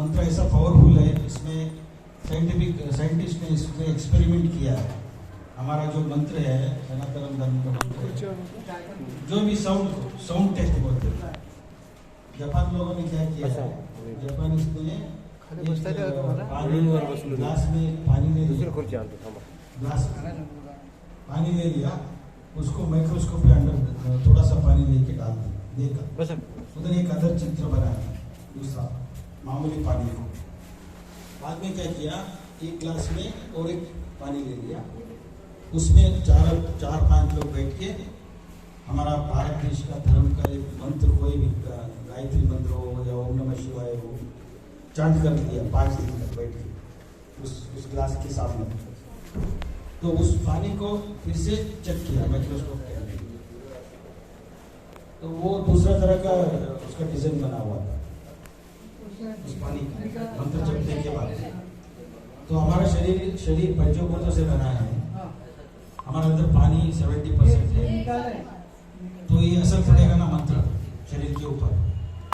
मंत्र ऐसा पावरफुल है, इसमें साइंटिस्ट ने इसमें एक्सपेरिमेंट किया है। हमारा जो मंत्र है सनातन धर्म का मंत्र है, जो भी साउंड टेस्ट बोलते हैं। जापान लोगों ने क्या किया है, जापानीज ने ग्लास में पानी ले लिया, ग्लास पानी ले लिया, उसको माइक्रोस्कोप के अंदर थोड़ा सा पानी लेके डाल दिया, देखा उधर एक अदर चित्र बनाया, दूसरा मामूली पानी को। बाद में क्या किया, एक ग्लास में और एक पानी ले लिया, उसमें चार पांच लोग बैठ के हमारा भारत देश का धर्म का एक मंत्र, कोई भी गायत्री मंत्र हो या ओम नमः शिवाय हो, चांट कर दिया 5 दिन तक बैठ के उस ग्लास के सामने। तो उस पानी को फिर से चेक किया माइक्रोस्कोप के अंदर, तो वो दूसरा तरह का उसका डिजाइन बना हुआ था उस पानी का मंत्र जपने के बाद। तो हमारा शरीर पंचभूतों से बना है, हमारे अंदर पानी 70% है, तो ये असर पड़ेगा ना मंत्र शरीर के ऊपर।